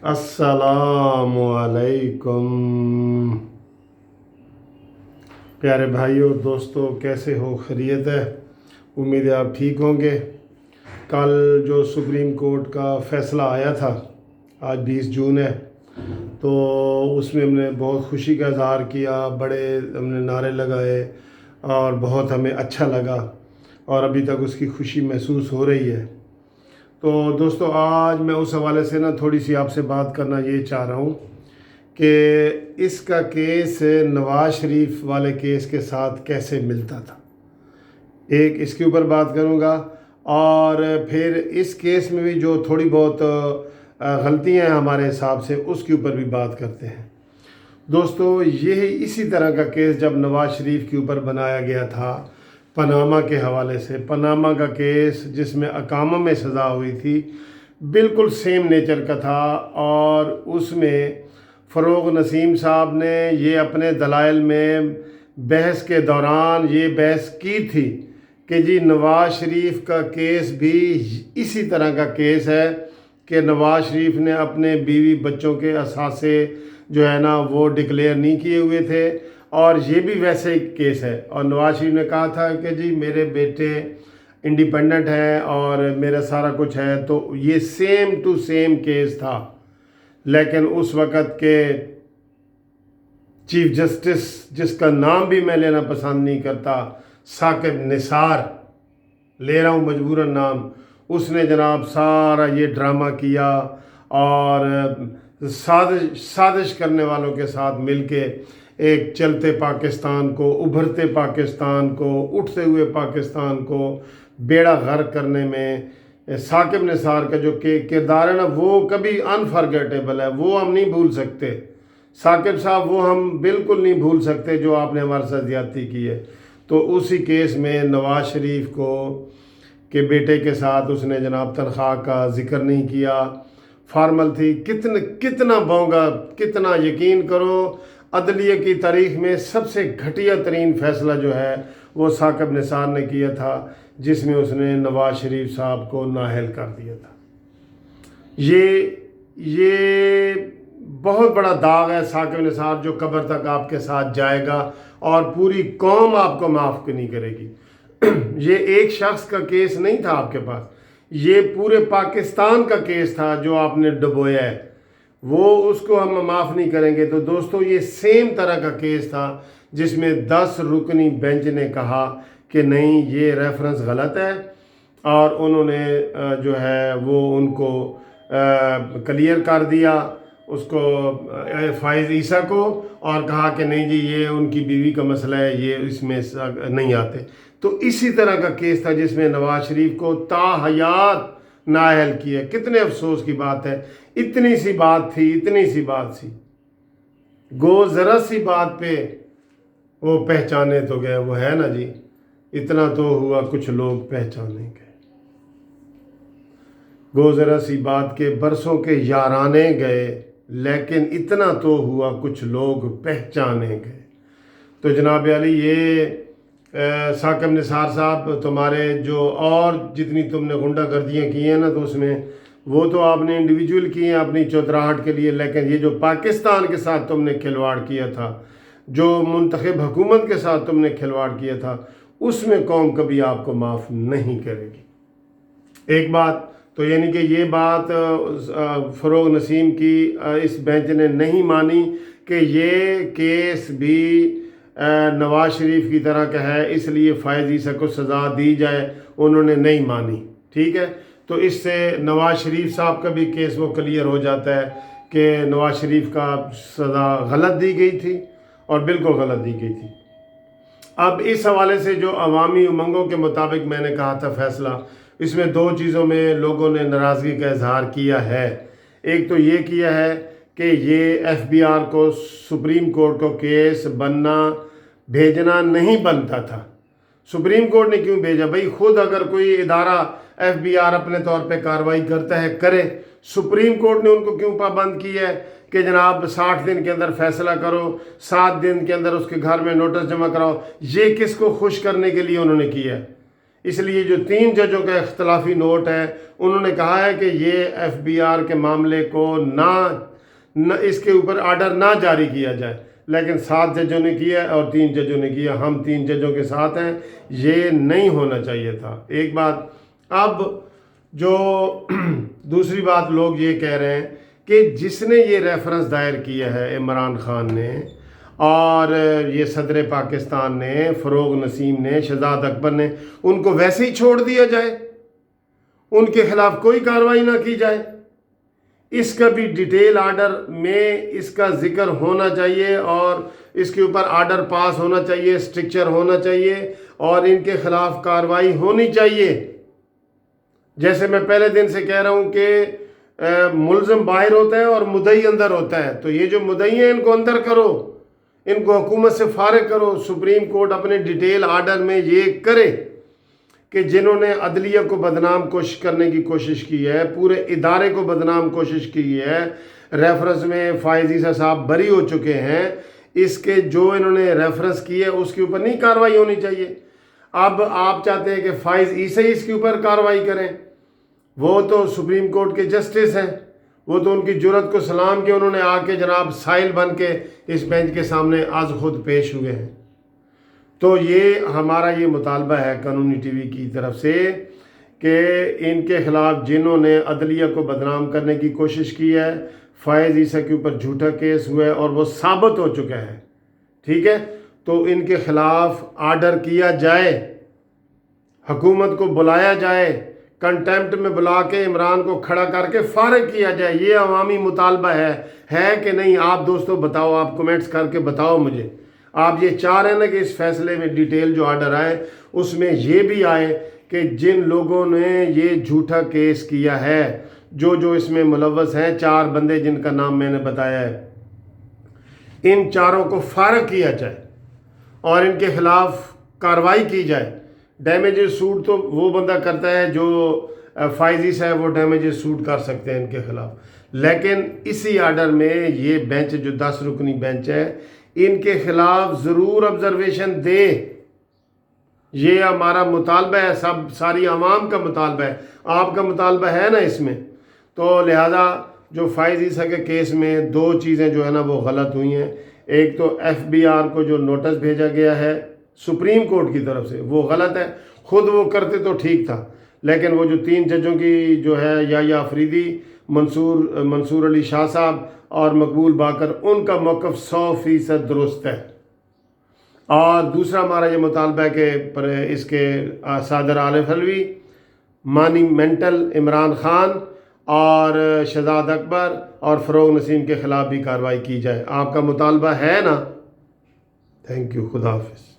अस्सलामु अलैकुम। प्यारे भाइयों दोस्तों, कैसे हो? खैरियत है? उम्मीद है आप ठीक होंगे। कल जो सुप्रीम कोर्ट का फ़ैसला आया था, आज 20 जून है, तो उसमें हमने बहुत खुशी का इज़हार किया, बड़े हमने नारे लगाए और बहुत हमें अच्छा लगा और अभी तक उसकी खुशी महसूस हो रही है। तो दोस्तों, आज मैं उस हवाले से थोड़ी सी आपसे बात करना ये चाह रहा हूँ कि इसका केस नवाज़ शरीफ वाले केस के साथ कैसे मिलता था। एक इसके ऊपर बात करूँगा और फिर इस केस में भी जो थोड़ी बहुत गलतियाँ हैं हमारे हिसाब से, उसके ऊपर भी बात करते हैं। दोस्तों, यही इसी तरह का केस जब नवाज़ शरीफ के ऊपर बनाया गया था पनामा के हवाले से, पनामा का केस जिसमें अकामा में सज़ा हुई थी, बिल्कुल सेम नेचर का था। और उसमें फ़रोग़ नसीम साहब ने ये अपने दलाइल में बहस के दौरान ये बहस की थी कि जी नवाज़ शरीफ का केस भी इसी तरह का केस है कि नवाज़ शरीफ ने अपने बीवी बच्चों के असासे जो है ना वो डिक्लेयर नहीं किए हुए थे, और ये भी वैसे ही केस है। और नवाज़ शरीफ ने कहा था कि जी मेरे बेटे इंडिपेंडेंट हैं और मेरा सारा कुछ है, तो ये सेम टू सेम केस था। लेकिन उस वक़्त के चीफ जस्टिस, जिसका नाम भी मैं लेना पसंद नहीं करता, साकिब निसार, ले रहा हूँ मजबूरन नाम, उसने जनाब सारा ये ड्रामा किया और साजिश करने वालों के साथ मिलके एक चलते पाकिस्तान को, उभरते पाकिस्तान को, उठते हुए पाकिस्तान को बेड़ा गर्क करने में साकिब निसार का जो किरदार है ना, वो कभी अनफॉरगेटेबल है, वो हम नहीं भूल सकते। साकिब साहब, वो हम बिल्कुल नहीं भूल सकते जो आपने हमारे साथ ज़्यादती की है। तो उसी केस में नवाज़ शरीफ को के बेटे के साथ उसने जनाब तनख्वाह का ज़िक्र नहीं किया, फॉर्मल थी। कितना बोंगा, कितना यकीन करो, अदलिया की तारीख़ में सबसे घटिया तरीन फ़ैसला जो है वो साकिब निसार ने किया था, जिसमें उसने नवाज़ शरीफ साहब को नाअहल कर दिया था। ये बहुत बड़ा दाग है साकिब निसार, जो कब्र तक आपके साथ जाएगा और पूरी कौम आपको माफ़ नहीं करेगी। ये एक शख्स का केस नहीं था आपके पास, ये पूरे पाकिस्तान का केस था जो आपने डुबोया है, वो उसको हम माफ़ नहीं करेंगे। तो दोस्तों, ये सेम तरह का केस था जिसमें 10 रुकनी बेंच ने कहा कि नहीं, ये रेफरेंस गलत है, और उन्होंने जो है वो उनको क्लियर कर दिया, उसको फाइज ईसा को, और कहा कि नहीं जी ये उनकी बीवी का मसला है, ये इसमें नहीं आते। तो इसी तरह का केस था जिसमें नवाज़ शरीफ को ताहयात नाअहल किया। कितने अफसोस की बात है, इतनी सी बात थी, गो ज़रा सी बात पे वो पहचाने तो गए, वो है ना जी, इतना तो हुआ कुछ लोग पहचाने गए। गो ज़रा सी बात के बरसों के याराने गए, लेकिन इतना तो हुआ कुछ लोग पहचाने गए। तो जनाब अली, ये साकिब निसार साहब, तुम्हारे जो और जितनी तुमने गुंडागर्दियाँ की हैं ना, तो उसमें वो तो आपने इंडिविजुअल की हैं अपनी चौधराहट के लिए, लेकिन ये जो पाकिस्तान के साथ तुमने खिलवाड़ किया था, जो मुंतखब हुकूमत के साथ तुमने खिलवाड़ किया था, उसमें कौम कभी आपको माफ़ नहीं करेगी। एक बात तो यानी कि ये बात फ़रोग़ नसीम की इस बेंच ने नहीं मानी कि ये केस भी नवाज़ शरीफ की तरह का है, इसलिए फ़ायज़ ईसा को सज़ा दी जाए, उन्होंने नहीं मानी। ठीक है, तो इससे नवाज़ शरीफ साहब का भी केस वो क्लियर हो जाता है कि नवाज़ शरीफ का सज़ा गलत दी गई थी, और बिल्कुल गलत दी गई थी। अब इस हवाले से जो अवामी उमंगों के मुताबिक मैंने कहा था फ़ैसला, इसमें 2 चीज़ों में लोगों ने नाराज़गी का इजहार किया है। एक तो ये किया है कि ये FBR को सुप्रीम कोर्ट को केस भेजना नहीं बनता था। सुप्रीम कोर्ट ने क्यों भेजा भाई? खुद अगर कोई इदारा FBR अपने तौर पे कार्रवाई करता है, करे। सुप्रीम कोर्ट ने उनको क्यों पाबंद किया है कि जनाब 60 दिन के अंदर फैसला करो, 7 दिन के अंदर उसके घर में नोटिस जमा कराओ? ये किसको खुश करने के लिए उन्होंने किया है? اس لیے جو 3 ججوں کا اختلافی نوٹ ہے انہوں نے کہا ہے کہ یہ FBR کے معاملے کو نہ اس کے اوپر آرڈر نہ جاری کیا جائے، لیکن 7 ججوں نے کیا اور 3 ججوں نے کیا۔ ہم 3 ججوں کے ساتھ ہیں، یہ نہیں ہونا چاہیے تھا۔ ایک بات۔ اب جو دوسری بات لوگ یہ کہہ رہے ہیں کہ جس نے یہ ریفرنس دائر کیا ہے عمران خان نے اور یہ صدر پاکستان نے، فروغ نسیم نے، شہزاد اکبر نے، ان کو ویسے ہی چھوڑ دیا جائے، ان کے خلاف کوئی کارروائی نہ کی جائے۔ اس کا بھی ڈیٹیل آرڈر میں اس کا ذکر ہونا چاہیے اور اس کے اوپر آرڈر پاس ہونا چاہیے، اسٹرکچر ہونا چاہیے اور ان کے خلاف کارروائی ہونی چاہیے۔ جیسے میں پہلے دن سے کہہ رہا ہوں کہ ملزم باہر ہوتا ہے اور مدعی اندر ہوتا ہے، تو یہ جو مدعی ہیں ان کو اندر کرو، ان کو حکومت سے فارغ کرو۔ سپریم کورٹ اپنے ڈیٹیل آرڈر میں یہ کرے کہ جنہوں نے عدلیہ کو بدنام کرنے کی کوشش کی ہے، پورے ادارے کو بدنام کوشش کی ہے، ریفرنس میں فائز عیسیٰ صاحب بری ہو چکے ہیں، اس کے جو انہوں نے ریفرنس کی ہے اس کے اوپر نہیں کارروائی ہونی چاہیے۔ اب آپ چاہتے ہیں کہ فائز عیسیٰ اس کے اوپر کارروائی کریں، وہ تو سپریم کورٹ کے جسٹس ہیں، وہ تو ان کی جرأت کو سلام کہ انہوں نے آ کے جناب سائل بن کے اس بینچ کے سامنے آج خود پیش ہوئے ہیں۔ تو یہ ہمارا یہ مطالبہ ہے قانونی ٹی وی کی طرف سے کہ ان کے خلاف جنہوں نے عدلیہ کو بدنام کرنے کی کوشش کی ہے، فائز عیسیٰ کے اوپر جھوٹا کیس ہوا ہے اور وہ ثابت ہو چکا ہے، ٹھیک ہے، تو ان کے خلاف آرڈر کیا جائے، حکومت کو بلایا جائے، کنٹیمپٹ میں بلا کے عمران کو کھڑا کر کے فارغ کیا جائے۔ یہ عوامی مطالبہ ہے کہ نہیں؟ آپ دوستو بتاؤ، آپ کمنٹس کر کے بتاؤ مجھے، آپ یہ چاہ رہے ہیں نا کہ اس فیصلے میں ڈیٹیل جو آرڈر آئے اس میں یہ بھی آئے کہ جن لوگوں نے یہ جھوٹا کیس کیا ہے، جو اس میں ملوث ہیں، 4 بندے جن کا نام میں نے بتایا ہے، ان 4 کو فارغ کیا جائے اور ان کے خلاف کارروائی کی جائے۔ ڈیمیجز سوٹ تو وہ بندہ کرتا ہے جو فائز عیسیٰ ہے، وہ ڈیمیجز سوٹ کر سکتے ہیں ان کے خلاف، لیکن اسی آرڈر میں یہ بینچ جو 10 رکنی بینچ ہے ان کے خلاف ضرور آبزرویشن دے۔ یہ ہمارا مطالبہ ہے، ساری عوام کا مطالبہ ہے، آپ کا مطالبہ ہے نا اس میں۔ تو لہذا جو فائز عیسیٰ کے کیس میں 2 چیزیں جو ہے نا وہ غلط ہوئی ہیں۔ ایک تو FBR کو جو نوٹس بھیجا گیا ہے سپریم کورٹ کی طرف سے وہ غلط ہے، خود وہ کرتے تو ٹھیک تھا، لیکن وہ جو 3 ججوں کی جو ہے یا آفریدی، منصور علی شاہ صاحب اور مقبول باقر، ان کا موقف 100% درست ہے۔ اور دوسرا ہمارا یہ مطالبہ ہے کہ اس کے صادر عارف علوی، مانیمنٹل عمران خان اور شہزاد اکبر اور فروغ نسیم کے خلاف بھی کارروائی کی جائے۔ آپ کا مطالبہ ہے نا؟ تھینک یو، خدا حافظ۔